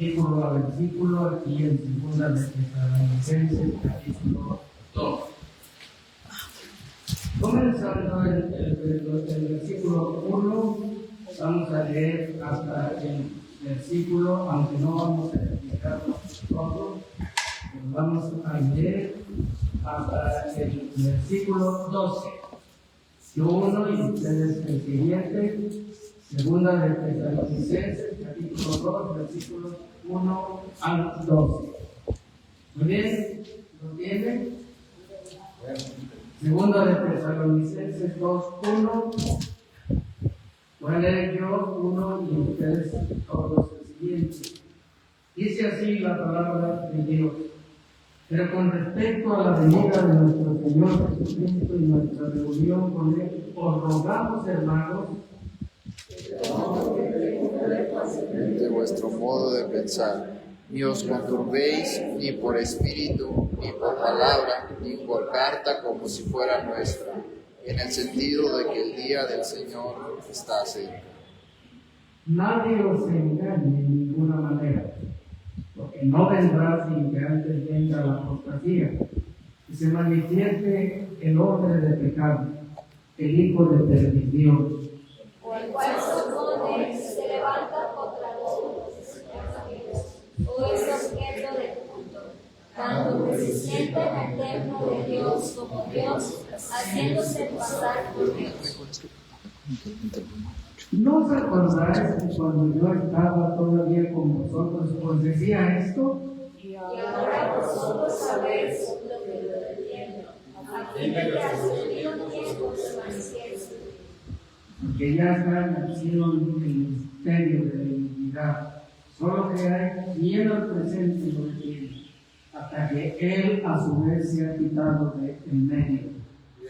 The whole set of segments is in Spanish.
versículo a versículo, aquí en Segunda de Tesalonicenses, capítulo 2. Comenzando el versículo 1, vamos a leer hasta el versículo, aunque no vamos a explicarlo todo, vamos a leer hasta el versículo 12. Yo uno y ustedes el siguiente. Segunda de Tesalonicenses, capítulo 2, versículos 1 al 12. Muy bien, ¿lo tienen? Segunda de Tesalonicenses 2, 1. Voy a leer yo uno y ustedes todos el siguiente. Dice así la palabra de Dios. Pero con respecto a la venida de nuestro Señor Jesucristo y nuestra reunión con Él, os rogamos, hermanos, de vuestro modo de pensar, ni os conturbéis ni por espíritu, ni por palabra, ni por carta como si fuera nuestra, en el sentido de que el día del Señor está cerca. Nadie os engañe en ninguna manera, porque no vendrá sin que antes venga la apostasía, y se manifieste el hombre de pecado, el hijo de perdición, el cual se opone, se levanta contra nosotros, o es objeto de culto, tanto que se sienta en el templo de Dios como Dios, haciéndose pasar por Dios. ¿No os acordáis que cuando yo estaba todavía con vosotros os decía esto? Y ahora vosotros sabéis lo que lo entiendo, a fin de que hasta el debido tiempo se manifieste. Porque ya está nacido el misterio de la iniquidad, solo que hay quien al presente lo entiende, hasta que Él a su vez se ha quitado de en medio.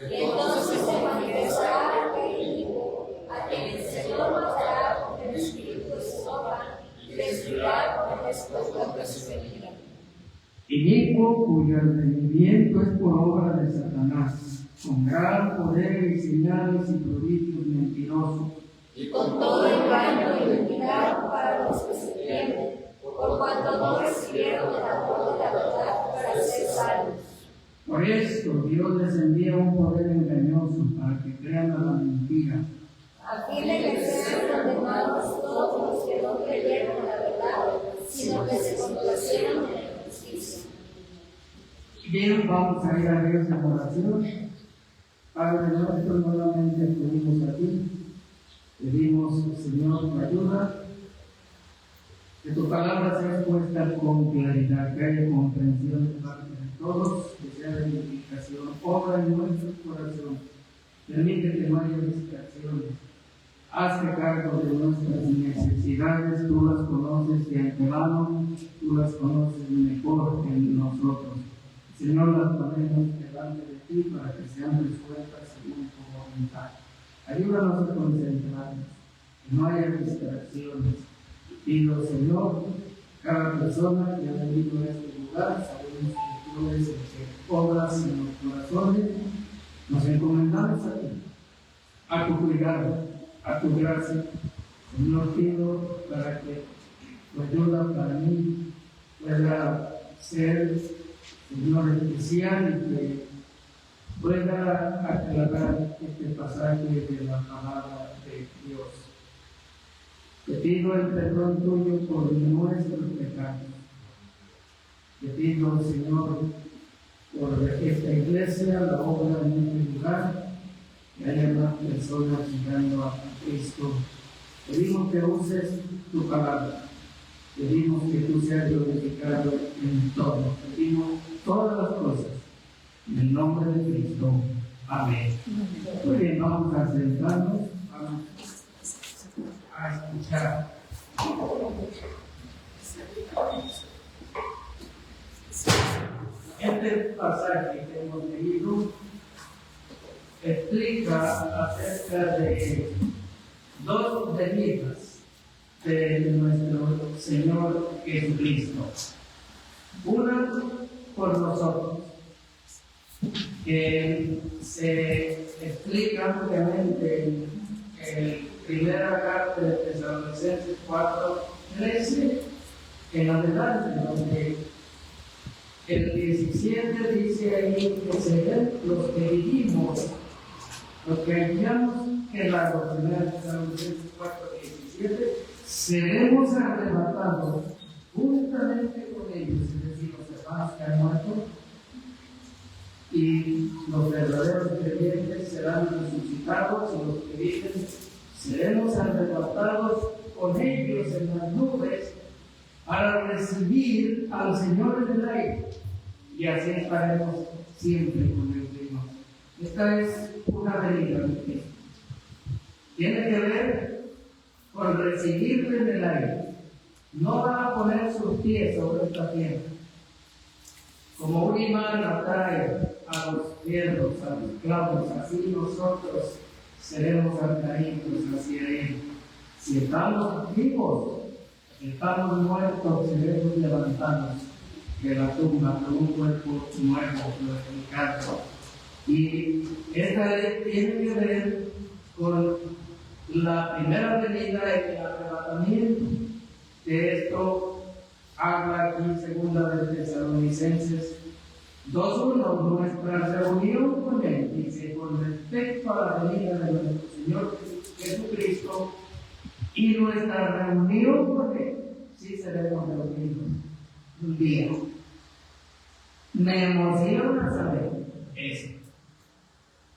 Y entonces se manifestará el Hijo, a quien el Señor matará con el espíritu de sopa y destruirá con el esplendor de su venida. Inicuo cuyo entendimiento es por obra de Satanás, con gran poder y señales y prodigios mentirosos, Y con todo engaño y iniquidad para los que se pierden, por cuanto no recibieron el amor de la verdad para ser salvos. Por esto Dios les envía un poder engañoso para que crean a la mentira, A fin de que sean condenados todos los que no creyeron en la verdad, sino que se complacieron en la injusticia. Bien, vamos a ir a Dios en oración. Padre nuestro, nuevamente acudimos a ti. Pedimos, Señor, tu ayuda, que tu palabra sea expuesta con claridad, que haya comprensión de parte de todos, que sea de edificación, obra en nuestros corazones. Permite que no haya distracciones. Hazte cargo de nuestras necesidades, tú las conoces de antemano, tú las conoces mejor que nosotros. Señor, las ponemos delante de ti para que sean resueltas según tu voluntad. Ayúdanos a concentrarnos, que no haya distracciones. Pido, Señor, cada persona que ha venido a este lugar, sabemos que tú eres el que obras en los corazones, nos encomendamos a ti, a tu cuidado, a tu gracia. Señor, pido para que tu ayuda para mí pueda ser, Señor, especial y que pueda aclarar este pasaje de la palabra de Dios. Te pido el perdón tuyo por nuestros pecados. Te pido, Señor, por esta iglesia, la obra en este lugar, que haya más personas llegando a Cristo. Pedimos que uses tu palabra. Pedimos que tú seas glorificado en todo. Pedimos todas las cosas en el nombre de Cristo. Amén. Muy bien, vamos a sentarnos, vamos a escuchar. Este pasaje que hemos leído explica acerca de dos venidas de nuestro Señor Jesucristo. Una por nosotros, que se explica ampliamente en primera carta de Tesalonicenses 4:13 en adelante, donde el 17 dice ahí que se ven los que vivimos, los que hallamos en la doctrina de San Lucas 4:17, seremos arrebatados juntamente con ellos, es decir, los hermanos que han muerto, y los verdaderos creyentes serán resucitados, y los que viven seremos arrebatados con ellos en las nubes para recibir al Señor en el aire, y así estaremos siempre con el Señor. Esta es una venida de Cristo. Tiene que ver con recibirle en el aire. No van a poner sus pies sobre esta tierra. Como un imán atrae a los siervos, a los esclavos, así nosotros seremos atraídos hacia Él. Si estamos vivos, estamos muertos, seremos levantados de la tumba con un cuerpo nuevo, glorificado. Y esta tiene que ver con la primera venida en el arrebatamiento. De esto habla aquí segunda de Tesalonicenses 2:1, nuestra reunión con Él, dice, con respecto a la venida de nuestro Señor Jesucristo, y nuestra reunión con Él, sí seremos reunidos un día. Me emociona saber eso.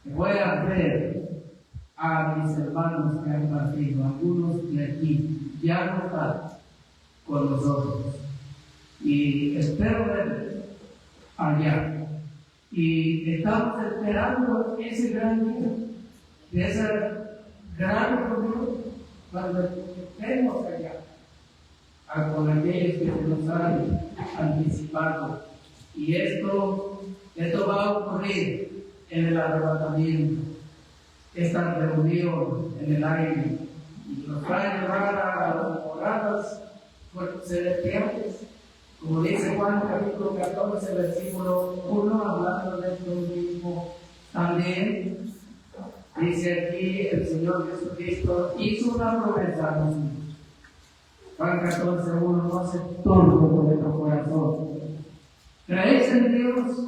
Voy a ver a mis hermanos que han partido, algunos de aquí, ya no están con nosotros. Y espero verlos allá. Y estamos esperando ese gran día, esa gran reunión, cuando estemos allá, con aquellos que se nos han anticipado. Y esto va a ocurrir en el arrebatamiento, esta reunión en el aire, y nos va a llevar a las moradas celestiales, como dice Juan capítulo 14, versículo 1, hablando de esto mismo también. Dice aquí el Señor Jesucristo hizo una promesa a nosotros. Juan 14, 1, no se turbe vuestro corazón. ¿Creéis en Dios?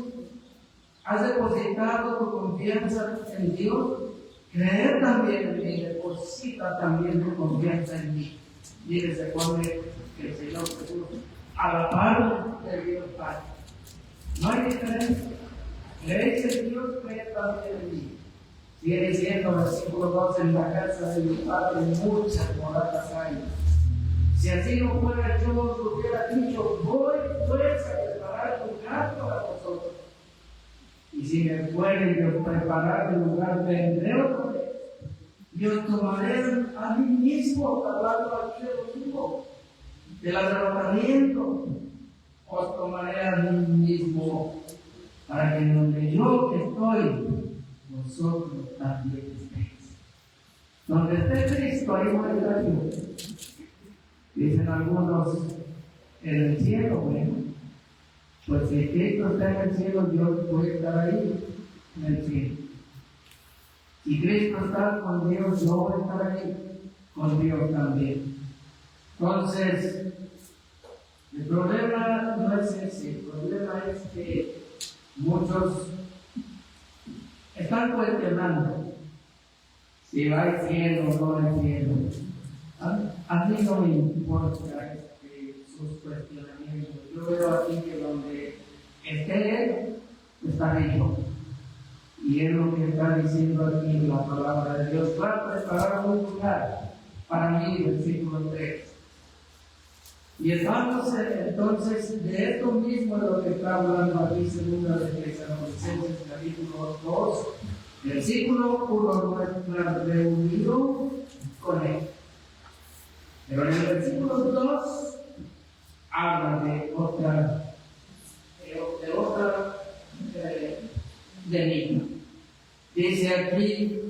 ¿Has depositado tu confianza en Dios? Creer también en mí, deposita también tu confianza en mí. Mire, se pone el Señor Jesús a la par de Dios Padre. No hay diferencia. ¿Creéis en Dios? Creed también en mí. Sigue diciendo versículo 2, en la casa de mi Padre muchas moradas hay. Si así no fuera, yo os hubiera dicho, voy pues a preparar un lugar para vosotros. Y si me fueren yo preparar el lugar, vendré otra vez. Y os tomaré a mí mismo, hablando aquí de lo mismo, del arrebatamiento. Os tomaré a mí mismo, para que donde yo estoy, vosotros también estéis. Donde esté Cristo, ahí voy a estar yo. Dicen algunos, en el cielo, bueno, pues si Cristo está en el cielo, yo voy a estar ahí, en el cielo. Si Cristo está con Dios, yo voy a estar ahí, con Dios también. Entonces, el problema no es ese, el problema es que muchos están cuestionando si va al cielo o no al cielo. A mí no me importa sus cuestionamientos. Yo veo aquí que donde esté Él, estaré yo. Y es lo que está diciendo aquí en la palabra de Dios. Va a preparar un lugar para mí, versículo 3. Y estamos entonces de esto mismo de lo que está hablando aquí, segunda de Tesalonicenses, capítulo 2, versículo 1, nuestra reunión con Él. Pero en el versículo 2 habla de otra venida. Dice aquí,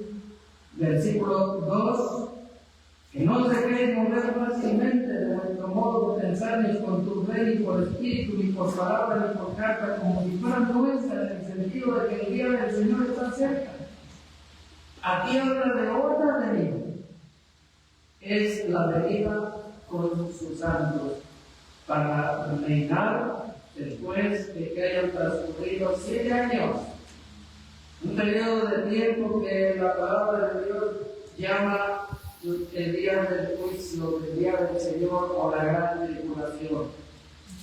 versículo 2, que no se dejéis mover fácilmente de vuestro modo de pensar, ni con tu fe, ni por espíritu, ni por palabra, ni por carta, como si fueran nuestras, en el sentido de que el día del Señor está cerca. Aquí habla de otra venida. Es la venida con sus santos. para reinar después de que hayan transcurrido 7 años. Un periodo de tiempo que la palabra de Dios llama el día del juicio, el día del Señor o la gran tribulación.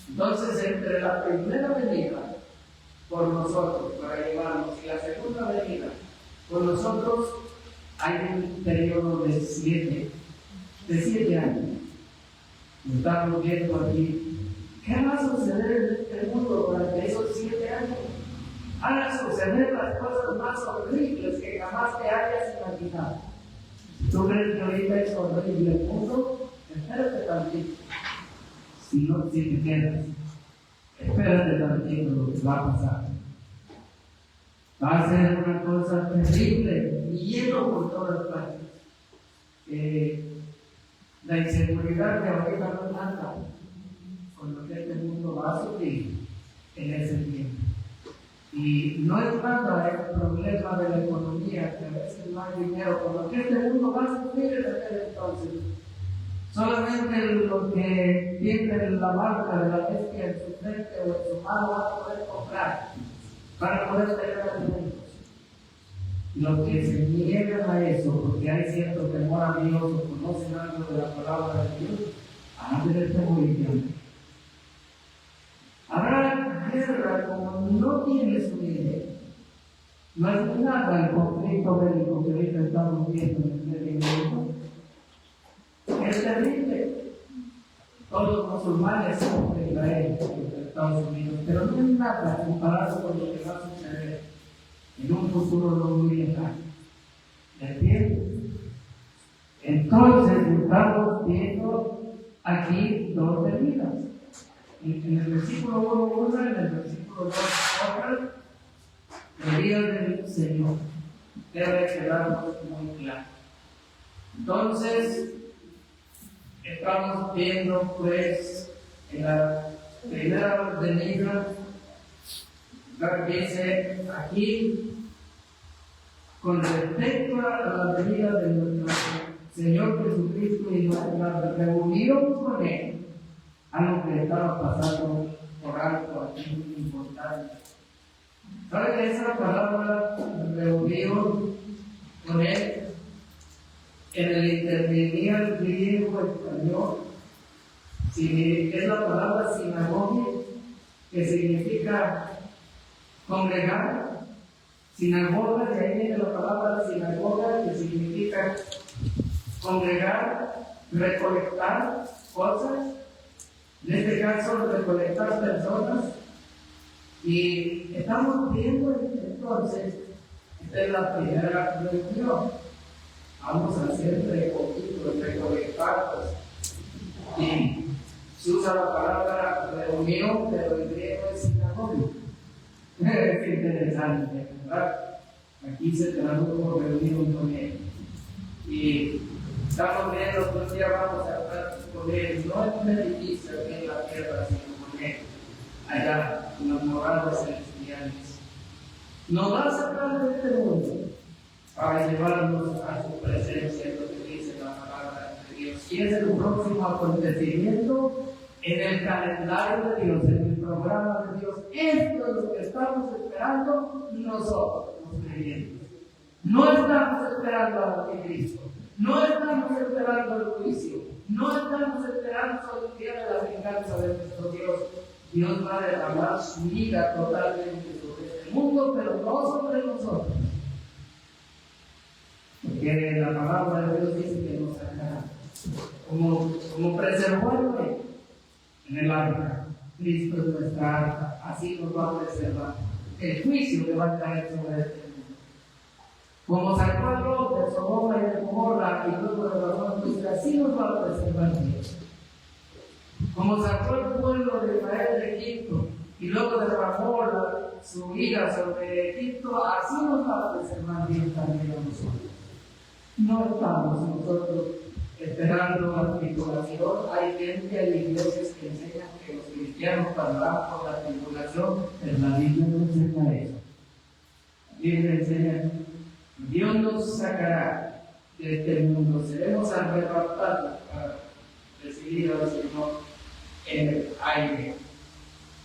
Entonces, entre la primera venida por nosotros para llevarnos y la segunda venida por nosotros hay un periodo de 7 años. Estamos viendo aquí qué va a suceder en este mundo durante esos 7 años. Van a suceder las cosas más horribles que jamás te hayas imaginado. Si tú crees que ahorita es horrible el mundo, espérate tantito. Si te quedas, espérate tantito lo que va a pasar. Va a ser una cosa terrible y lleno por todas partes. La inseguridad que ahorita no es nada con lo que este mundo va a sufrir en ese tiempo. Y no es nada el problema de la economía, que a veces no hay dinero, con lo que este mundo va a sufrir en aquel entonces. Solamente los que tienen la marca de la bestia en su frente o en su mano van a poder comprar, para poder tener alimentos. Los que se niegan a eso, porque hay cierto temor a Dios o conocen algo de la palabra de Dios, van a tener temor. Habrá guerra como no tienes una idea. No es nada el conflicto bélico que ahorita estamos viendo en el Medio Oriente. Es terrible. Todos los musulmanes son de Israel, de Estados Unidos, pero no es nada comparado con lo que va a suceder en un futuro no muy lejano. ¿Entiendes? Entonces estamos viendo aquí 2 venidas. En el versículo 1, una, en el versículo 2, otra. El día del Señor debe quedarnos muy claro. Entonces, estamos viendo pues en la primera venida, dice aquí, con respecto a la venida de nuestro Señor Jesucristo y la reunión con Él, algo que estaba pasando por algo aquí muy importante. ¿Sabe que esa palabra reunión con Él en el interlineal griego español, si es la palabra sinagogia, que significa congregar? Sinagoga, de ahí viene la palabra sinagoga, que significa congregar, recolectar cosas, en este caso recolectar personas. Y estamos viendo entonces, esta es la primera reunión. Vamos a hacer recolectar cosas. Y se usa la palabra reunión, pero en griego es sinagoga. Es interesante, ¿verdad? Aquí se tradujo reunión con Él. Y estamos viendo que un día vamos a estar con Él, no en un edificio aquí en la tierra, sino con Él, allá, en los moradas celestiales. Nos va a sacar de este mundo para llevarnos a su presencia, es lo que dice la palabra de Dios. Y es el próximo acontecimiento en el calendario de Dios, en el programa de Dios. Esto es lo que estamos esperando nosotros, los creyentes. No estamos esperando al anticristo, no estamos esperando el juicio, no estamos esperando el día de la venganza de nuestro Dios. Dios va a derramar su ira totalmente sobre este mundo, pero no sobre nosotros. Porque la palabra de Dios dice que nos sacará como preservó en el arca. Cristo es nuestra arca, así nos va a preservar el juicio que va a caer sobre este mundo. Como sacó a Lot de Sodoma y de Gomorra y luego derramó el juicio, así nos va a preservar Dios. Como sacó el pueblo de Israel de Egipto y luego derramó su ira sobre Egipto, así nos va a preservar Dios también a nosotros. No estamos nosotros esperando la tribulación. Hay gente, hay iglesias que enseñan que los cristianos pasarán por la tribulación, pero la Biblia no enseña eso. La Biblia enseña: Dios nos sacará de este mundo, seremos arrebatados para recibir al Señor en el aire.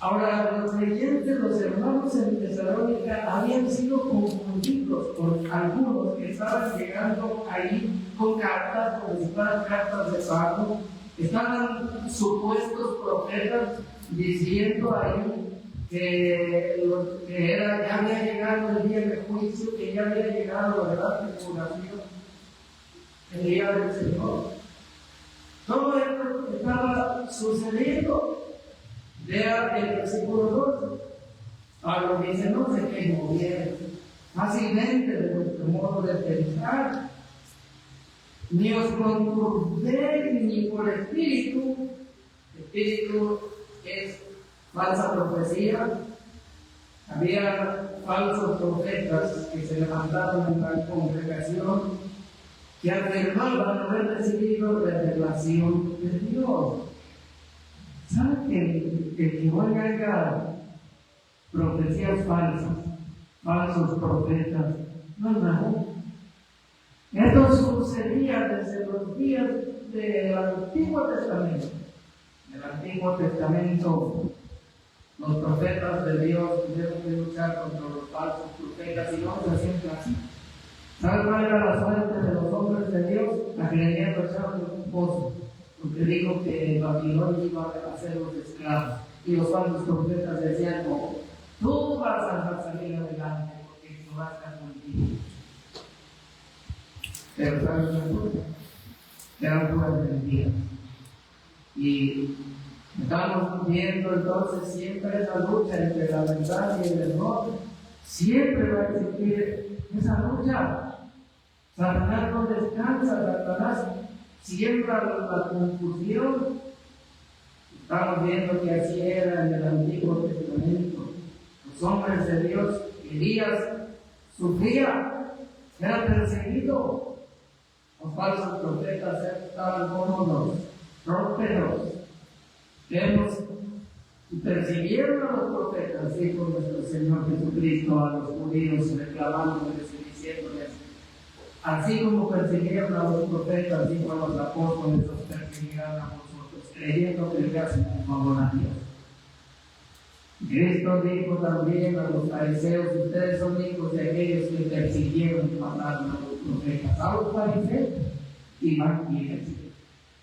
Ahora, los creyentes, los hermanos en Tesalónica, habían sido confundidos por algunos que estaban llegando ahí con cartas, como si fueran cartas de pago. Estaban supuestos profetas diciendo ahí que ya había llegado el día de juicio, que ya había llegado la verdad de tribulación, el día del Señor. Todo esto estaba sucediendo. Lea el versículo 12. Pablo dice: no se conmovieron fácilmente de vuestro modo de pensar, ni os conturbéis ni por espíritu. Espíritu es falsa profecía. Había falsos profetas que se levantaron en la congregación que afirmaban haber recibido revelación de Dios. ¿Saben que oiga profecías falsas, falsos profetas? No es nada. Esto sucedía desde los días del Antiguo Testamento. En el Antiguo Testamento, los profetas de Dios tuvieron que luchar contra los falsos profetas y no se hacían caso. ¿Saben cuál era la suerte de los hombres de Dios? La que le echaron en un pozo, porque dijo que Babilonia iba a hacer los esclavos. Y los falsos profetas decían: no, tú vas a salir adelante porque Jehová está contigo. Pero ¿sabes una cosa? Eran puras mentiras. Y estamos viendo entonces siempre esa lucha entre la verdad y el error. Siempre va a existir esa lucha. Satanás no descansa, Satanás siembra la confusión. Estamos viendo que así era en el Antiguo Testamento. Los hombres de Dios, Elías sufría, era perseguido. Los falsos profetas estaban como los prósperos. Vemos, persiguieron a los profetas, dijo nuestro Señor Jesucristo a los judíos, reclamándoles y diciéndoles: así como persiguieron a los profetas, dijo a los apóstoles, los perseguirán a vosotros, creyendo que le hacen un favor a Dios. Cristo dijo también a los fariseos: ustedes son hijos de aquellos que persiguieron y mataron a los profetas. A los fariseos y más bien.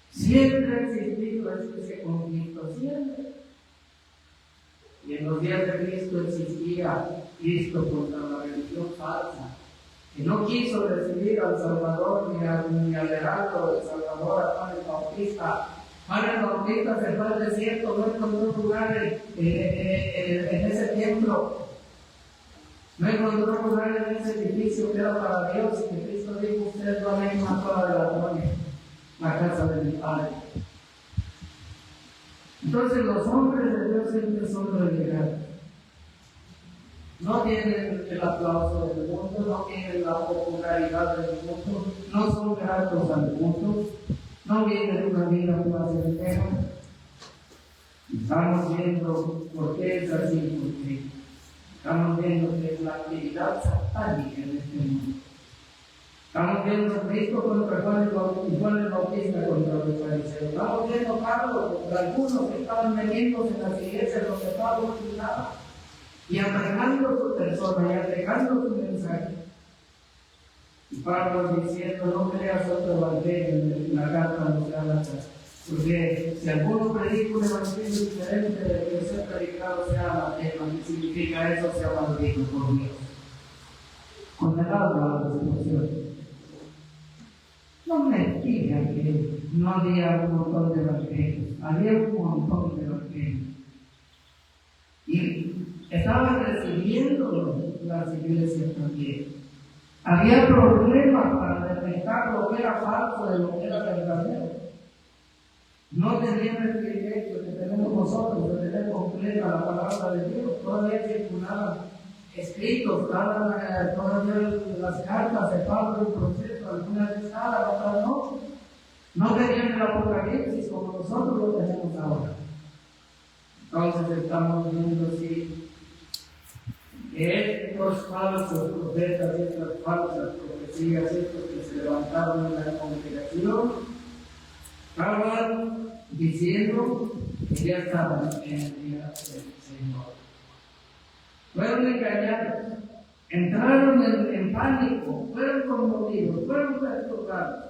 Siempre ha existido ese conflicto, siempre. Y en los días de Cristo existía Cristo contra la religión falsa, que no quiso recibir al Salvador ni al heraldo del Salvador, a Juan el Bautista. Juan el Bautista se fue al desierto, no encontró lugar en ese templo, no encontró lugar en ese edificio que era para Dios, y que Cristo dijo: ustedes van a ir más para la gloria, la casa de mi Padre. Entonces los hombres de Dios siempre son relegados. No tienen el aplauso del mundo, no tienen la popularidad del mundo, no son gratos al mundo, no viven una vida placentera. Estamos viendo por qué es así, porque estamos viendo que es la actividad satánica en este mundo. Estamos viendo a Cristo contra Juan el Bautista contra los fariseos. Estamos viendo a Pablo contra algunos que estaban metiéndose en las iglesias donde Pablo cuidaba y atacando su persona y atacando su mensaje. Y Pablo diciendo: no creas otro evangelio en la carta a los Gálatas, porque si alguno predica un evangelio diferente del que se ha predicado, sea anatema, que significa eso, sea maldito por Dios. Condenado a la destrucción. No me digan que no había un montón de evangelios, había un montón de evangelios. Y estaban recibiendo las iglesias también. Había problemas para detectar lo que era falso de lo que era verdadero. No tenían el privilegio que tenemos nosotros de tener completa la palabra de Dios. Todavía circulaban escritos, estaban todavía las cartas de Pablo en proceso, algunas estaban, otras no. No tenían el Apocalipsis como nosotros lo tenemos ahora. Entonces estamos viendo así que estos falsos profetas, estas falsas profecías, estos que se levantaron en la congregación, estaban diciendo que ya estaban en el día del Señor. Fueron engañados, entraron en pánico, fueron conmovidos, fueron perturbados.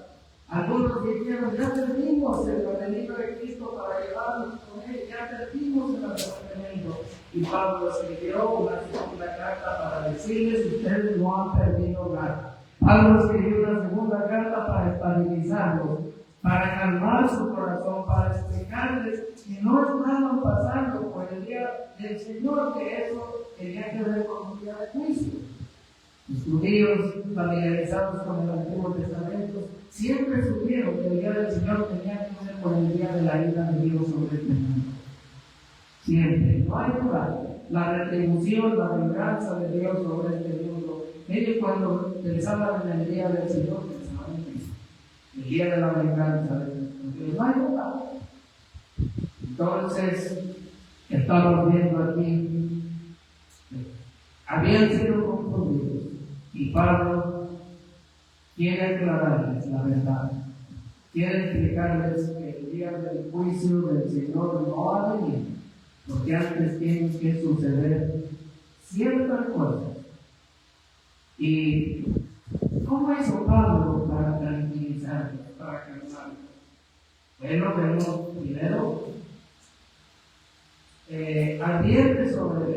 Algunos dijeron, ya perdimos el veneno de Cristo para llevarnos con él, ya perdimos el arrepentimiento. Y Pablo escribió una segunda carta para decirles, ustedes no han perdido nada. Pablo escribió una segunda carta para estabilizarlos, para calmar su corazón, para explicarles que no estaban pasando por el día del Señor, que eso tenía que ver con un día de juicio. Los judíos familiarizados con el Antiguo Testamento siempre supieron que el día del Señor tenía que ver con el día de la ira de Dios sobre este mundo. Siempre, no hay duda. La retribución, la venganza de Dios sobre este mundo. Ellos cuando pensaban en el día del Señor, pensaban en Cristo. El día de la venganza de Dios. No hay duda. Entonces, estamos viendo aquí, habían sido confundidos. Y Pablo quiere aclararles la verdad. Quiere explicarles que el día del juicio del Señor no ha venido, porque antes tienen que suceder ciertas cosas. ¿Y cómo hizo Pablo para tranquilizarlos, para calmarlos? Bueno, vemos primero, advierte sobre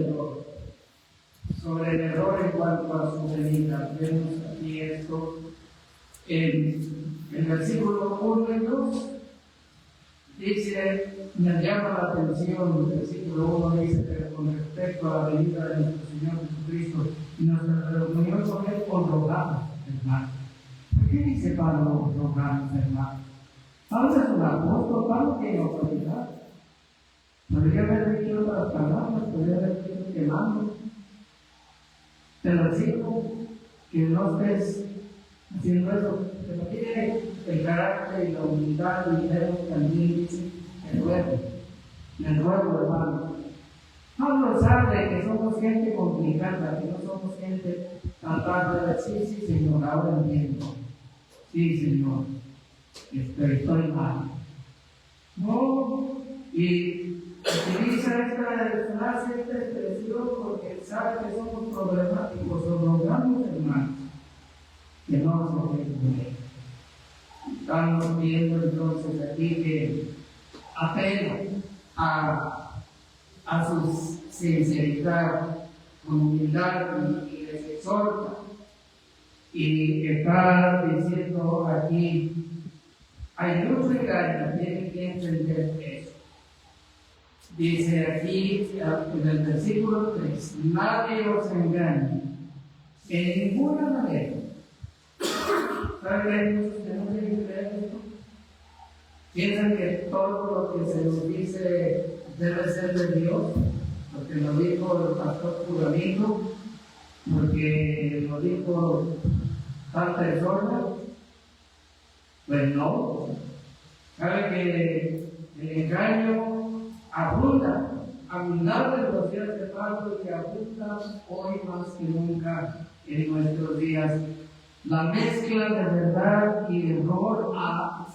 el error en cuanto a su venida. Vemos aquí esto en el versículo 1 y 2. Dice, me llama la atención, el versículo 1 dice, pero con respecto a la venida de nuestro Señor Jesucristo y nuestra reunión con Él, os rogamos, hermano. ¿Por qué dice Pablo, rogamos, hermano? Pablo es un apóstol, Pablo tiene autoridad. Podría haber dicho otras palabras, podría haber dicho que mando. Te lo digo, que no estés haciendo eso, pero tiene el carácter y la humildad y también dice, me ruego, hermano. Pablo sabe que somos gente complicada, que no somos gente tan fácil de decir, sí, Señor, ahora entiendo. Sí, Señor, estoy mal. No, y utiliza esta frase, esta expresión, porque sabe que somos problemáticos, o rogamos, hermanos, que no nos ofendemos. Estamos viendo entonces aquí que apela a su sinceridad, con humildad y les exhorta. Y está diciendo aquí, hay mucho engaño, tienen que entender eso. Dice aquí en el versículo 3, nadie os engañe en ninguna manera. ¿Saben que hay muchos que no quieren creer esto? Piensan que todo lo que se nos dice debe ser de Dios, porque lo dijo el pastor Fulanito, porque lo dijo tal persona. Pues no. ¿Saben que el engaño abunda en los días de Pablo y abunda hoy más que nunca en nuestros días? La mezcla de verdad y error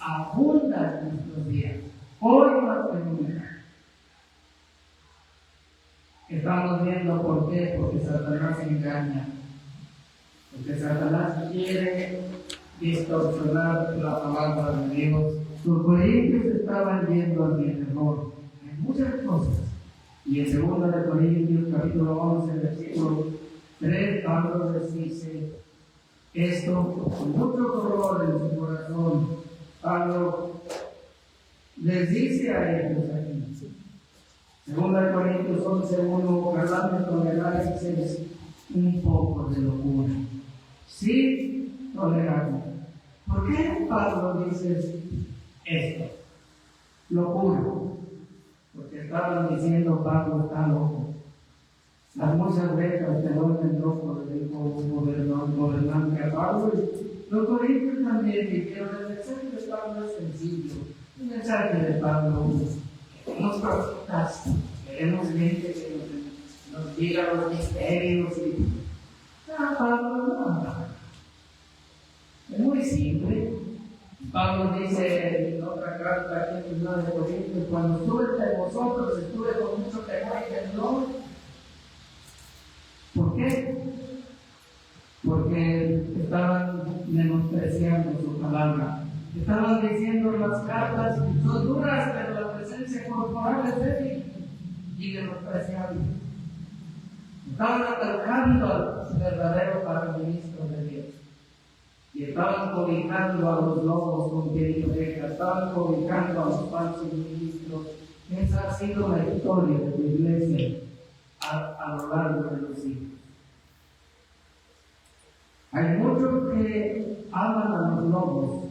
abunda en nuestros días, hoy más que nunca. Estamos viendo por qué, porque Satanás engaña, porque Satanás quiere distorsionar la palabra de Dios. Los corintios estaban viendo hacia el error en muchas cosas. Y en 2 Corintios capítulo 11, versículo 3, Pablo les dice esto con mucho dolor en su corazón. Pablo les dice a ellos aquí, 2 Corintios 11, 1, hablando toleráis un poco de locura. Sí, tolerarlo. ¿Por qué Pablo dice esto? Locura. Porque estaban diciendo Pablo está loco. Las muchas letras que no ven loco, le dijo un gobernante a Pablo. Los corintios también dijeron, el mensaje de Pablo es sencillo. El mensaje de Pablo nos preguntas, queremos gente que nos diga los misterios y Pablo no. Es muy simple. Pablo dice en otra carta aquí en 1 Corintios, cuando estuve entre vosotros, estuve con mucho temor y temblor. ¿Por qué? Porque estaban menospreciando su palabra. Estaban diciendo las cartas son duras, pero la presencia corporal es débil y menospreciable. Estaban atacando al verdadero ministro de Dios. Y estaban cobijando a los lobos con piel y oreja, estaban cobijando a los falsos ministros. Esa ha sido la historia de la iglesia a lo largo de los siglos. Hay muchos que aman a los lobos.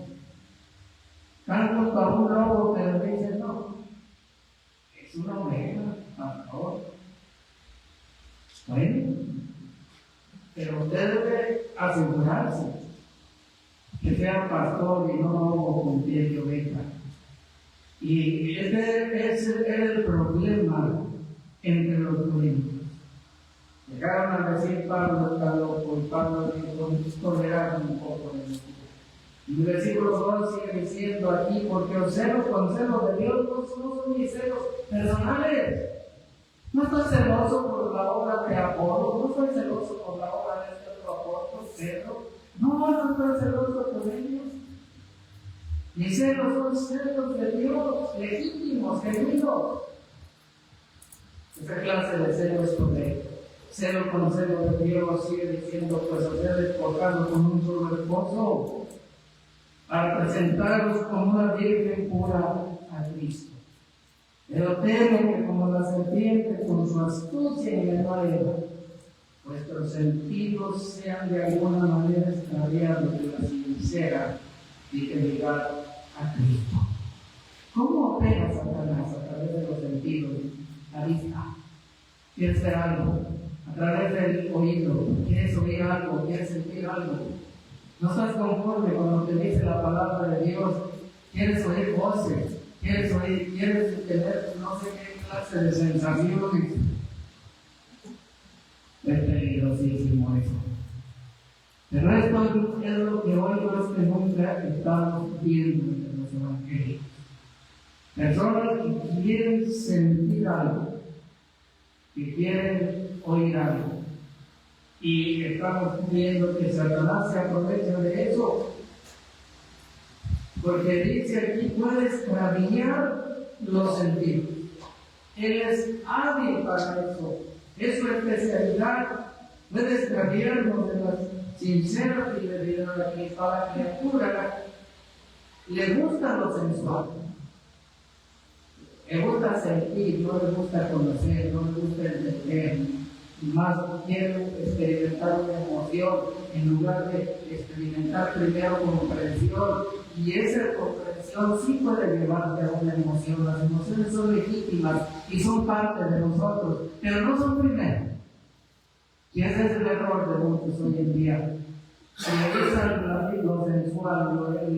Están junto a un lobo, pero dicen no, es una oveja, por favor. Bueno, pero usted debe asegurarse que sea pastor y no lobo con piel de oveja. Y ese es el problema entre los corintios. Llegaron a decir Pablo está loco, y Pablo dijo, tolerar un poco de esto. Y el versículo 2 sigue diciendo aquí, porque os celo con celo de Dios, no son mis celos personales. No estoy celoso por la obra de Apolo, no estoy celoso por la obra de este otro apóstol, Pedro. No estoy celoso por ellos. Mis celos son celos de Dios, legítimos, genuinos. Esa clase de celos correcto. Celo con celo de Dios, sigue diciendo, pues os he despojado con un solo esposo, para presentaros como una virgen pura a Cristo. Pero temo que como la serpiente con su astucia engañó a Eva, vuestros sentidos sean de alguna manera extraviados de la sincera fidelidad a Cristo. ¿Cómo opera Satanás a través de los sentidos? La vista. ¿Quieres ver algo? A través del oído. ¿Quieres oír algo? ¿Quieres sentir algo? No estás conforme con lo que dice la palabra de Dios. ¿Quieres oír voces? ¿Quieres tener no sé qué clase de sensaciones? Es peligrosísimo eso. Pero esto es lo que hoy más que nunca estamos viendo en los evangelios. Personas que quieren sentir algo, que quieren oír algo. Y estamos viendo que Satanás se aprovecha de eso. Porque dice aquí, puede extraviar los sentidos. Él es hábil para eso. Es su especialidad. Puede extraviarnos de la sincera fidelidad a la criatura. Le gusta lo sensual. Le gusta sentir, no le gusta conocer, no le gusta entender. Y más quiere experimentar una emoción en lugar de experimentar primero comprensión. Y esa comprensión sí puede llevarte a una emoción. Las emociones son legítimas y son parte de nosotros, pero no son primero. Y ese es el error de muchos hoy en día. Priorizan lo sensual,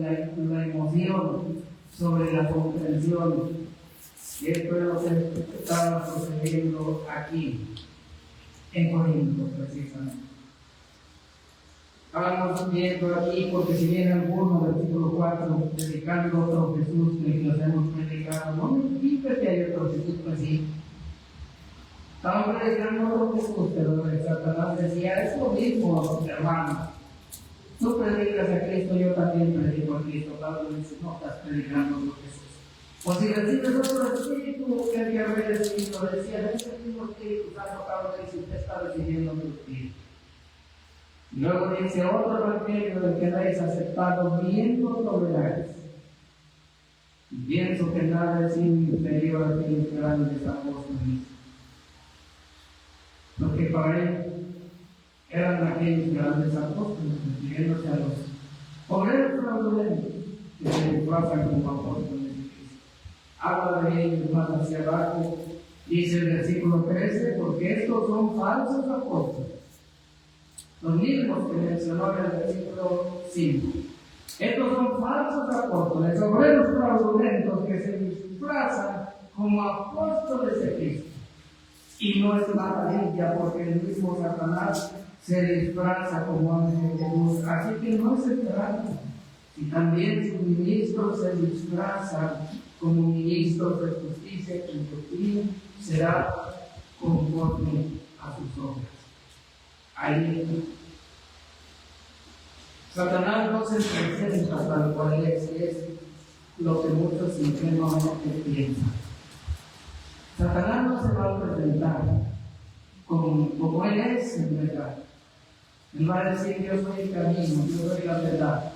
la emoción sobre la comprensión. Y esto es lo que estaba sucediendo aquí, en Corinto, precisamente. Estábamos viendo aquí, porque si viene alguno, versículo 4, predicando otro Jesús que los hemos predicado, no me dice que hay otro Jesús, pues sí. Estaban predicando otro Jesús, pero el Satanás decía, es lo mismo, hermano. Tú predicas a Cristo, yo también predico a Cristo. Pablo dice, no estás predicando otro Jesús. O si recibes otro espíritu que el que había recibido, decía, es el mismo Espíritu Santo. Pablo dice, usted está recibiendo otro espíritu. Y luego dice, otro evangelio del que habéis aceptado, bien lo toleráis. Y pienso que nada es inferior a aquellos grandes apóstoles. Porque para él eran aquellos grandes apóstoles, refiriéndose a los obreros fraudulentos que se disfrazan como apóstoles de Cristo. Habla de ellos más hacia abajo, dice el versículo 13, porque estos son falsos apóstoles. Los mismos que mencionó en el versículo 5. Estos son falsos apóstoles, obreros fraudulentos que se disfrazan como apóstoles de Cristo. Y no es maravilla porque el mismo Satanás se disfraza como ángel de luz. Así que no se trata Si también sus ministros se disfrazan como ministros de justicia y justicia, será conforme a sus obras. Ahí Satanás no se presenta tal cual es lo que muchos ingenuamente piensan. Satanás no se va a presentar como él es en verdad. Él va a decir: yo soy el camino, yo soy la verdad,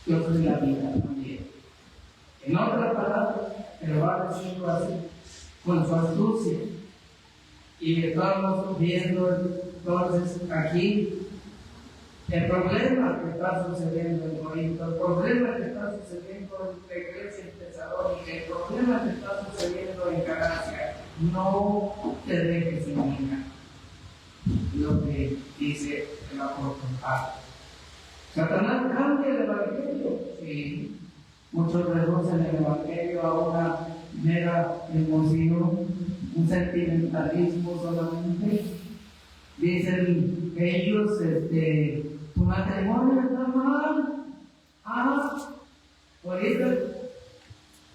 yo soy la vida también. En otras palabras, pero va a decirlo así, con su astucia. Y estamos viendo entonces aquí el problema que está sucediendo en Corinto, el problema que está sucediendo en la iglesia en Tesalónica, el problema que está sucediendo en Galacia. No te dejes engañar. Lo que dice el apóstol Pablo. Satanás cambia el evangelio. Sí. Muchos reducen el evangelio a una mera emoción, un sentimentalismo solamente. Dicen ellos, tu matrimonio está mal. Ahorita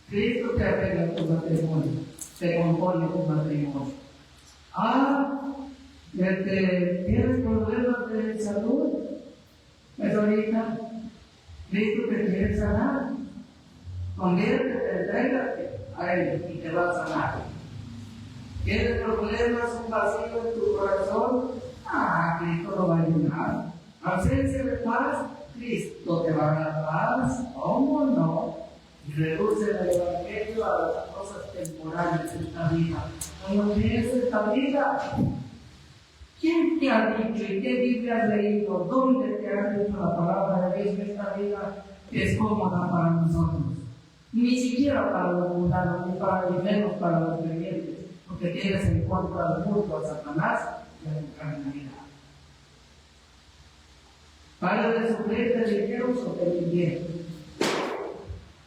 Cristo te arregla tu matrimonio, te compone tu matrimonio. ¿Tienes problemas de salud? Pues ahorita Cristo te quiere sanar. Conviértete, entrégate a Él y te va a sanar. ¿Tienes problemas, un vacío en tu corazón? Cristo lo va a llenar. Ausencia de paz, Cristo te va a dar paz. ¿Cómo no? Y reduce el evangelio a las cosas temporales de esta vida. ¿Cómo es esta vida? ¿Quién te ha dicho y qué Biblia has leído? ¿Dónde te ha dicho la palabra de Dios que esta vida es cómoda para nosotros? Ni siquiera para los mundanos, ni menos para los creyentes, porque tienes en contra al mundo, a Satanás y a la carnalidad. Para de sufrir te dijeron o te vivieron.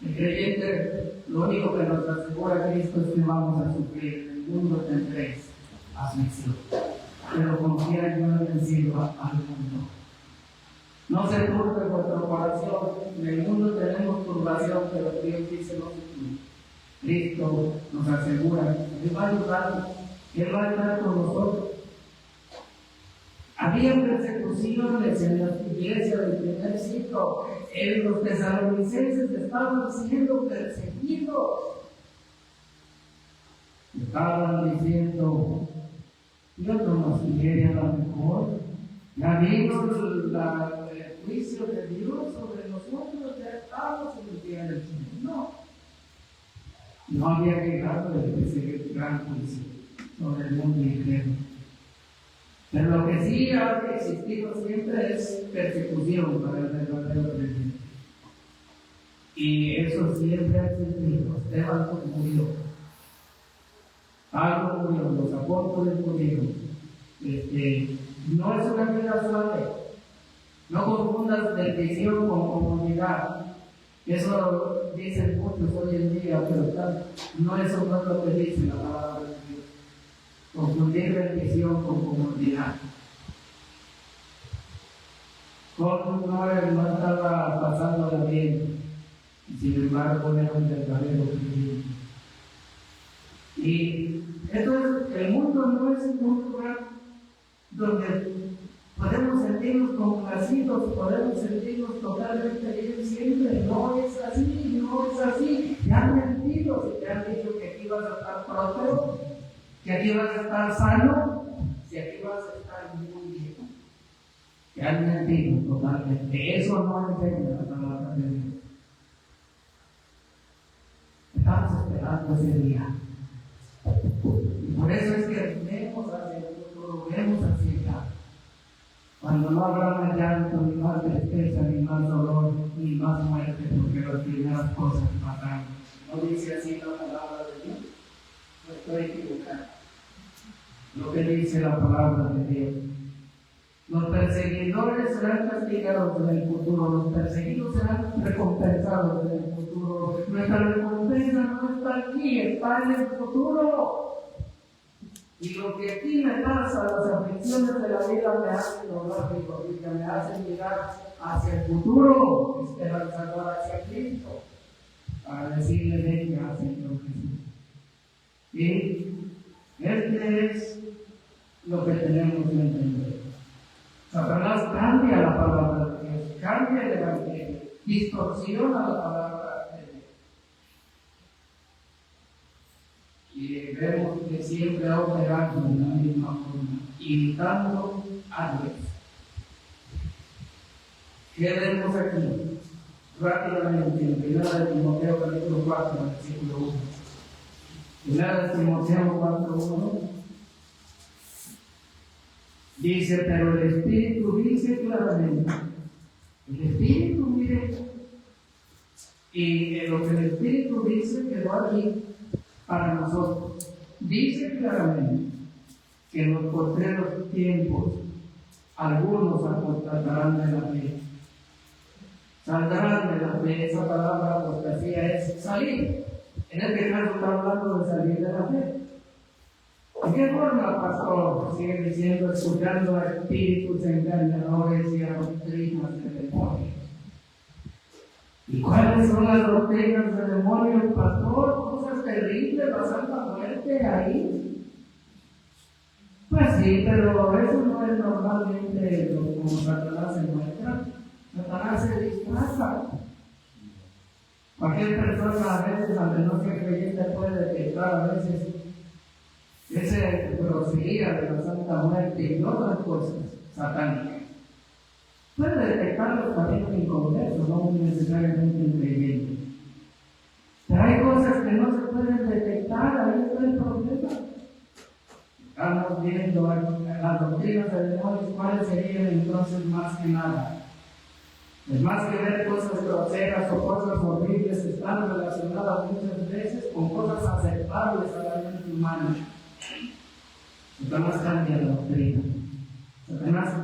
El creyente, lo único que nos asegura Cristo es que vamos a sufrir. En el mundo tendréis aflicción, pero confía, yo he vencido al mundo. No se turbe vuestro corazón. En el mundo tenemos turbación, pero Dios dice: no se turbe. Cristo nos asegura que Él va a ayudarnos, que Él va a ayudar con nosotros. Había persecuciones en la iglesia del primer siglo. Los tesalonicenses estaban siendo perseguidos. Estaban diciendo: Dios no nos quiere a lo mejor. Ya vino el juicio de Dios sobre nosotros, ya estamos en el día del Señor. No había llegado ese gran juicio sobre el mundo entero. Pero lo que sí ha existido siempre es persecución para el verdadero creyente. Y eso siempre ha existido. Esteban murió. Pablo murió, los apóstoles murieron. No es una vida suave. No confundas bendición con comodidad. Eso dicen muchos hoy en día, pero no es lo que dice la palabra de Dios. Confundir bendición con comodidad. Con no estaba pasándola bien, y sin embargo era un verdadero creyente. Y entonces el mundo no es un lugar donde podemos sentirnos complacidos, podemos sentirnos totalmente bien siempre. No es así, no es así. Te han mentido, si te han dicho que aquí vas a estar próspero, que aquí vas a estar sano, si aquí vas a estar muy bien. Te han mentido totalmente. Eso no enseña la palabra de Dios. Estamos esperando ese día. Y por eso es que vemos hacia el futuro, vemos hacia allá. Cuando no habrá más llanto, ni más tristeza, ni más dolor, ni más muerte, porque las primeras cosas pasaron. ¿No dice así la palabra de Dios? No estoy equivocado. Lo que dice la palabra de Dios. Los perseguidores serán castigados en el futuro, los perseguidos serán recompensados en el futuro. Nuestra recompensa no está aquí, está en el futuro. Y lo que aquí me pasa, las aflicciones de la vida me hacen lograr mi familia, me hacen llegar hacia el futuro, esperanzador hacia Cristo, para decirle: venga, Señor Jesús. Y este es lo que tenemos que entender. Satanás cambia la palabra de Dios, cambia el Evangelio, distorsiona la palabra de Dios. Y vemos que siempre ha operado de la misma forma, imitando a Dios. ¿Qué vemos aquí? Rápidamente, en 1 de Timoteo capítulo 4, versículo 1. 1 de Timoteo 4, 1. Dice: pero el Espíritu dice claramente. El Espíritu, mire, y lo que el Espíritu dice quedó aquí para nosotros. Dice claramente que en los postreros tiempos algunos apostatarán de la fe. Saldrán de la fe. Esa palabra apostasía es salir. En este caso está hablando de salir de la fe. ¿De qué forma, pastor? Sigue diciendo: escuchando a espíritus engañadores y a doctrinas de demonios. ¿Y cuáles son las doctrinas de demonios, pastor? Cosas terribles, la santa muerte ahí. Pues sí, pero eso no es normalmente como Satanás se muestra. Satanás se disfraza. Cualquier persona a veces, aunque no sea creyente, puede detectar a veces esa grosería de la santa muerte y otras cosas satánicas. Puede detectarlos también un inconverso, no necesariamente un creyente. Pero hay cosas que no se pueden detectar, ahí está el problema. Estamos viendo las doctrinas de demonios, ¿cuáles serían entonces más que nada? Es más que ver cosas groseras o cosas horribles, están relacionadas muchas veces con cosas aceptables a la mente humana. Satanás cambia la doctrina. Satanás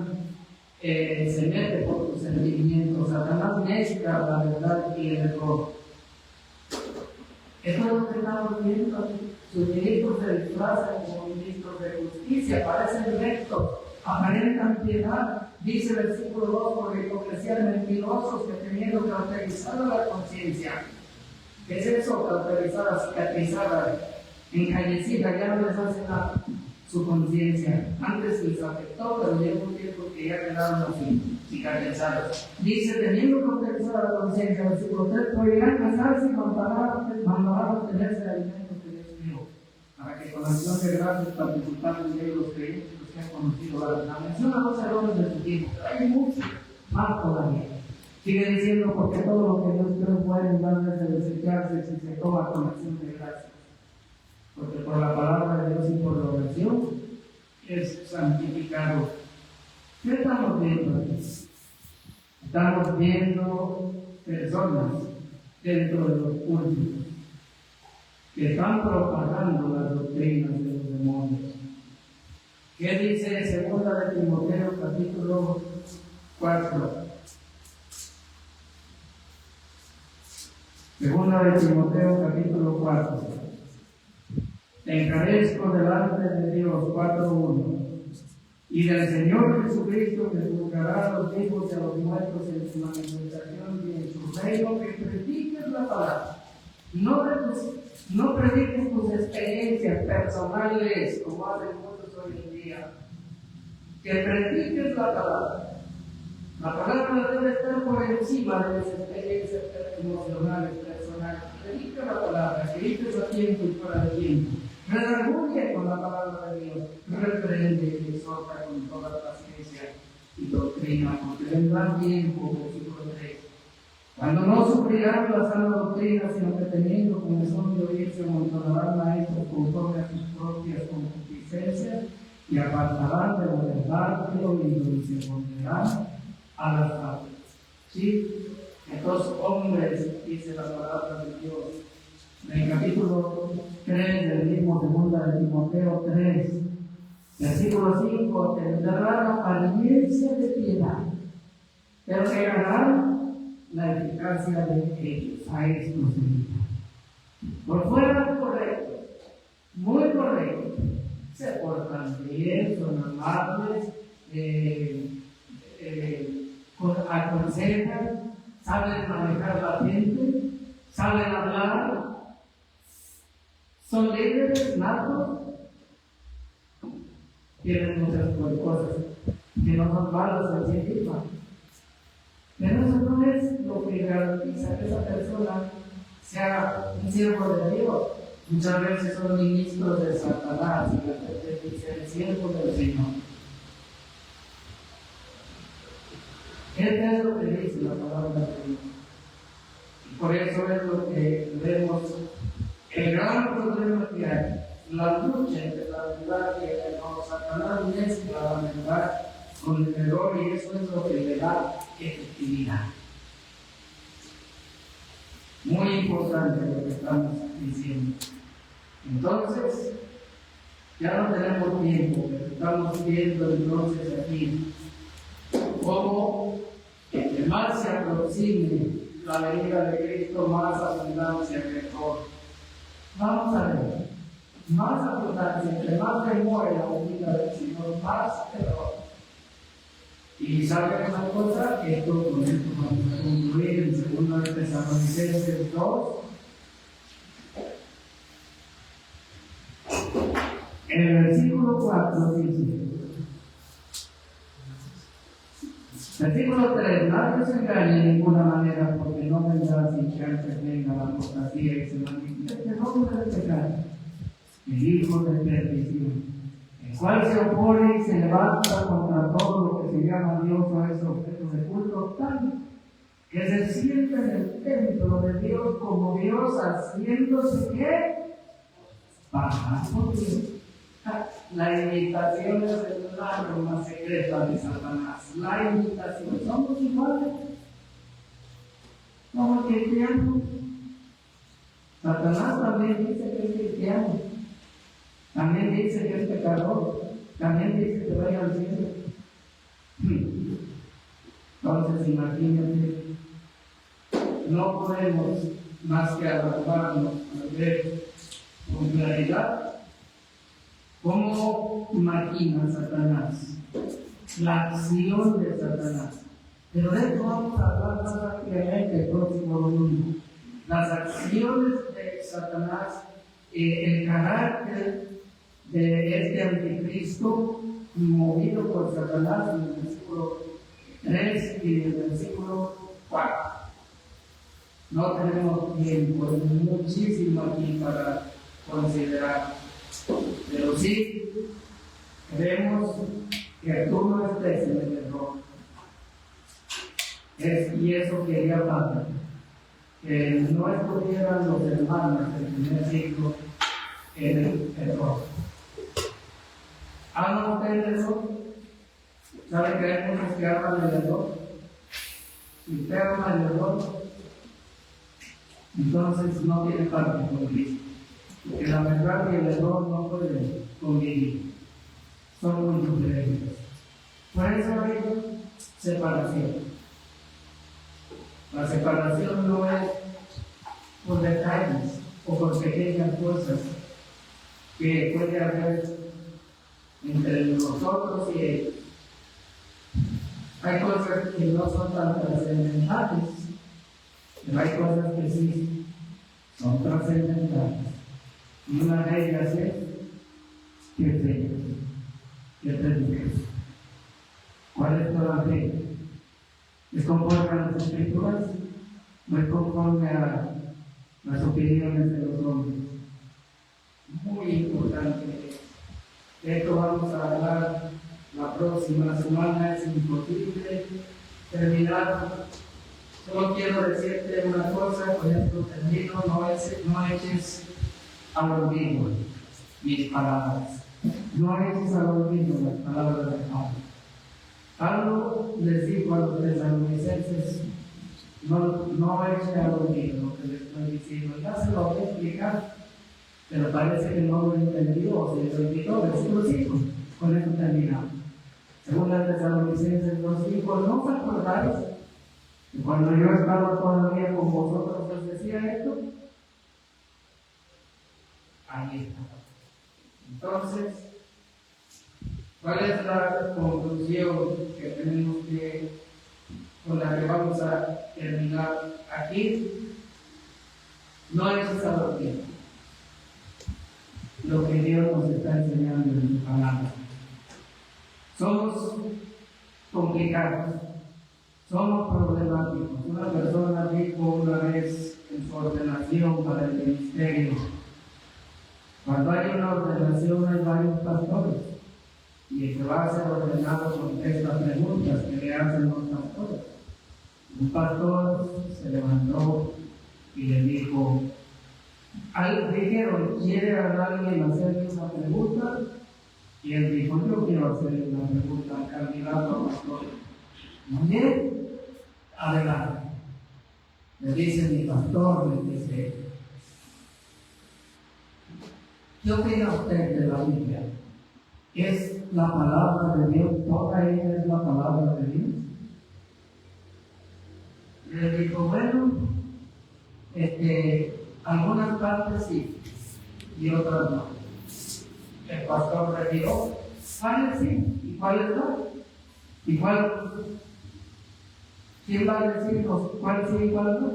se mete por tus sentimientos. Satanás mezcla la verdad y el error. Esto es lo que estamos viendo. Sus ministros se disfrazan como ministros de justicia, parecen rectos, aparentan piedad. Dice el versículo 2: por hipocresía de mentirosos que teniendo cauterizada la conciencia. ¿Qué es eso? Cauterizada, cicatrizada, encallecida, ya no les hace nada su conciencia. Antes les afectó, pero llegó un tiempo que ya quedaron así, cicatrizados. Dice: teniendo cauterizada la conciencia, versículo 3, prohibirán casarse y mandarán obtenerse de alimentos que Dios dio, para que con acción de gracias participaran de ellos los creyentes que han conocido la verdad. Menciona dos errores de su tiempo, pero hay mucho más todavía. Sigue diciendo: porque todo lo que Dios creó puede en vez de desecharse si se toma con acción de gracias. Porque por la palabra de Dios y por la oración es santificado. ¿Qué estamos viendo aquí? Estamos viendo personas dentro de los cultos que están propagando las doctrinas de los demonios. ¿Qué dice 2 de Timoteo capítulo 4? 2 de Timoteo capítulo 4. Te encarezco delante de Dios, 4:1, y del Señor Jesucristo, que juzgará a los vivos y a los muertos en su manifestación y en su reino, que prediques la palabra. No prediques tus experiencias personales, como hacen muchos hoy en día. Que prediques la palabra. La palabra debe estar por encima de las experiencias emocionales, personales. Predica la palabra, que dices a tiempo y fuera de tiempo. Redarguye con la palabra de Dios, reprende y exhorta con toda paciencia y doctrina, porque vendrá tiempo, versículo 3, cuando no sufrirán la sana doctrina, sino que teniendo comezón de oír se amontonarán maestros conforme a sus propias concupiscencias y apartarán de la verdad y se volverán a las fábulas. ¿Sí? Estos hombres, dice la palabra de Dios, en el capítulo 3 del mismo 2 de Timoteo 3, versículo 5, tendrán apariencia de piedad, pero negarán la eficacia de ellos. A esto se limita. Por fuera correcto, muy correcto, se portan bien, son amables, aconsejan, saben manejar la gente, saben hablar, son líderes natos, tienen muchas cosas que no son malas en sí mismas. Pero eso no es lo que garantiza que esa persona sea un siervo de Dios. Muchas veces son ministros de Satanás y la gente dice el siervo del Señor. Este es lo que dice la palabra de Dios. Y por eso es lo que vemos. El gran problema que hay, la lucha entre la verdad y el error. Satanás mezcla la verdad con el error y eso es lo que le da efectividad. Muy importante lo que estamos diciendo. Entonces, ya no tenemos tiempo, pero estamos viendo entonces aquí cómo que más se aproxime la venida de Cristo, más abundancia de error. Vamos a ver, más abundancia, entre más demore la venida del Señor, más error. Y saben una cosa, con esto vamos a concluir en 2 Tesalonicenses 2. En el versículo 4 dice, versículo 3, nadie se engañe de ninguna manera, porque no vendrá sin que antes venga la apostasía y se manifieste el hombre del pecado, el hijo de perdición, el cual se opone y se levanta contra todo lo que se llama Dios o es objeto de culto, tal que se siente en el templo de Dios como Dios, haciéndose ¿qué? Pasar por Dios. La imitación es el arma secreta de Satanás. La imitación. Somos iguales. Somos cristianos. Satanás también dice que es cristiano. También dice que es pecador. También dice que vaya al cielo. Entonces, imagínate. No podemos más que alabarnos al ver con claridad cómo maquina Satanás, la acción de Satanás. Pero de esto vamos a hablar más rápidamente el próximo domingo. Las acciones de Satanás, el carácter de este anticristo movido por Satanás en el versículo 3 y el versículo 4. No tenemos tiempo, es muchísimo aquí para considerar. Pero sí, queremos que tú no estés en el error. Y eso quería Pablo, que no estuvieran los hermanos del primer siglo en el error. ¿Aman ustedes el error? ¿Saben que hay muchos que aman el error? Si usted ama el error, entonces no tiene parte con Cristo. Porque la verdad y el error no pueden convivir, son muy diferentes. Por eso hay separación. La separación no es por detalles o por pequeñas cosas que puede haber entre nosotros y ellos. Hay cosas que no son tan trascendentales, pero hay cosas que sí son trascendentales. Y una de ellas es ¿qué fe? ¿Qué predicas? ¿Cuál es toda fe? ¿Es conforme a las Escrituras? ¿No es conforme a las opiniones de los hombres? Muy importante. De esto vamos a hablar la próxima semana. Es imposible terminar. Solo quiero decirte una cosa, con esto termino, no eches al olvido mis palabras. No eches al olvido las palabras de Pablo. Pablo les dijo a los tesalonicenses, no echen al olvido lo que les estoy diciendo. Ya se lo voy a explicar, pero parece que no lo entendió o se les olvidó. Versículo 5, con eso terminamos. Según los tesalonicenses 2:5, ¿no os acordáis que cuando yo estaba todavía con vosotros os decía esto? Ahí está. Entonces, ¿cuál es la conclusión que tenemos que con la que vamos a terminar aquí no es esa doctrina. Lo que Dios nos está enseñando en su palabra. Somos complicados, somos problemáticos. Una persona dijo una vez en su ordenación para el ministerio: cuando hay una ordenación hay varios pastores, y el que va a ser ordenado contesta preguntas que le hacen los pastores. Un pastor se levantó y le dijo, dijeron, ¿quiere a alguien hacerle esa pregunta? Y él dijo, yo quiero hacerle una pregunta al candidato a pastor. Muy bien, adelante. Le dice mi pastor, le dice, ¿qué opina usted de la Biblia? ¿Es la palabra de Dios? ¿Toda ella es la palabra de Dios? Le dijo, bueno, algunas partes sí y otras no. El pastor le dijo, ¿cuáles sí y cuáles no? ¿Y cuál? ¿Quién va a decirnos cuál sí y cuál no?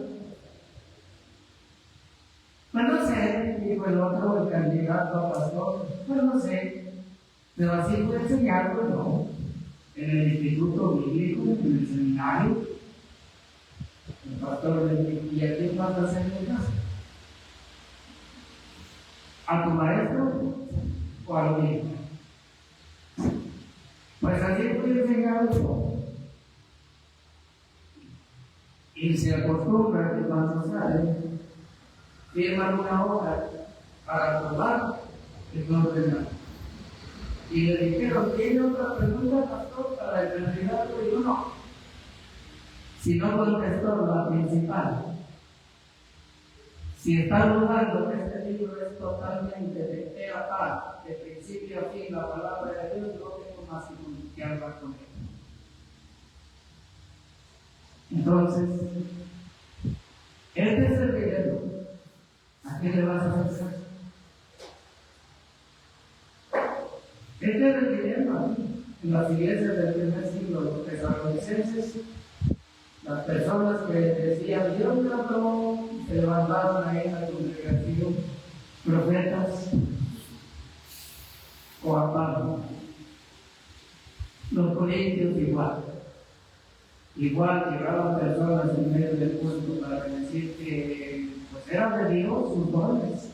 Pues no sé, dijo el otro, el candidato a pastor, pues no sé, pero así fue enseñarlo, ¿no? En el instituto bíblico, en el seminario. El pastor le dijo, ¿y a quién vas a hacerle caso? ¿A tu maestro o a lo mismo? Pues así fue enseñado. Y se acostumbra que cuando sale, firman una hoja para probar el ordenado. Y le dijeron, ¿tiene otra pregunta, pastor, para el candidato? Y yo no. Si no contestó la principal. Si está dudando que este libro es totalmente de pe a pa, de principio a fin, la palabra de Dios, no tengo más que hablar con él. Entonces, este es el dilema. ¿A qué le vas a hacer caso? Este es el dilema. En las iglesias del primer siglo, los tesalonicenses, las personas que decían Dios me habló, se levantaron ahí en la congregación, profetas o aparte. Los corintios igual llegaban personas en medio del culto para decir que pues eran de Dios sus dones.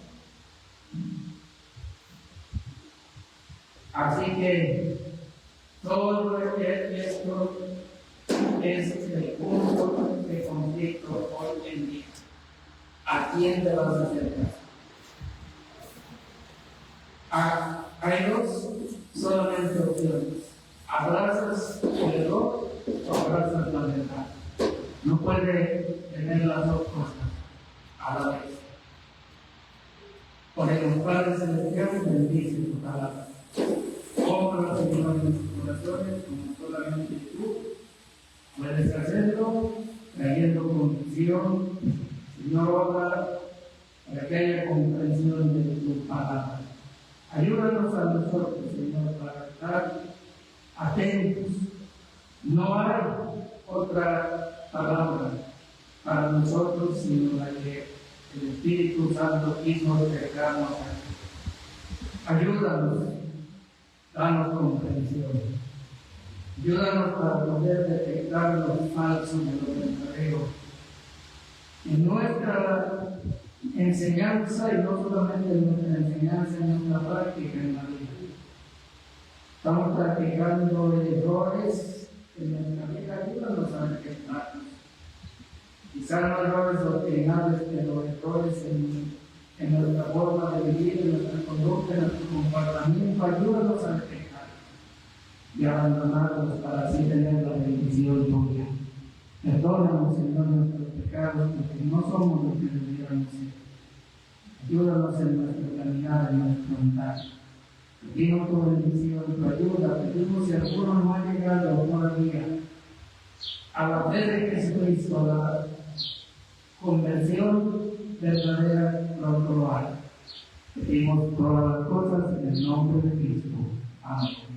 Así que todo esto es el punto de conflicto hoy en día. ¿A quién te vas a hacer caso? Hay dos solamente opciones. ¿Abrazas el error o abrazas la verdad? No puede tener las dos cosas a la vez. Por el Padre Celestial bendice tu palabra. Compra, Señor, en tus corazones como solamente tú puedes hacerlo, trayendo convicción. Señor, obra para que haya comprensión de tu palabra. Ayúdanos a nosotros, Señor, para estar atentos. No hay otra palabra para nosotros sino la que el Espíritu Santo quiso acercarnos a ti. Ayúdanos, danos comprensión. Ayúdanos para poder detectar lo falso de lo verdadero en nuestra enseñanza, y no solamente en nuestra enseñanza, en nuestra práctica en la vida. Estamos practicando errores en nuestra vida. Ayúdanos a detectarlos. Quizás no errores doctrinales, pero errores en nuestra forma de vivir, en nuestra conducta, en nuestro comportamiento. Ayúdanos a detectarlos y abandonarlos para así tener la bendición tuya. Perdónanos, Señor, nuestros pecados, porque no somos los que deberíamos ser. Ayúdanos en nuestro caminar, en nuestro andar. Pedimos tu bendición, tu ayuda. Pedimos si alguno no ha llegado todavía a la fe de Jesucristo, a la conversión verdadera, pronto lo hará. Pedimos todas las cosas en el nombre de Cristo. Amén.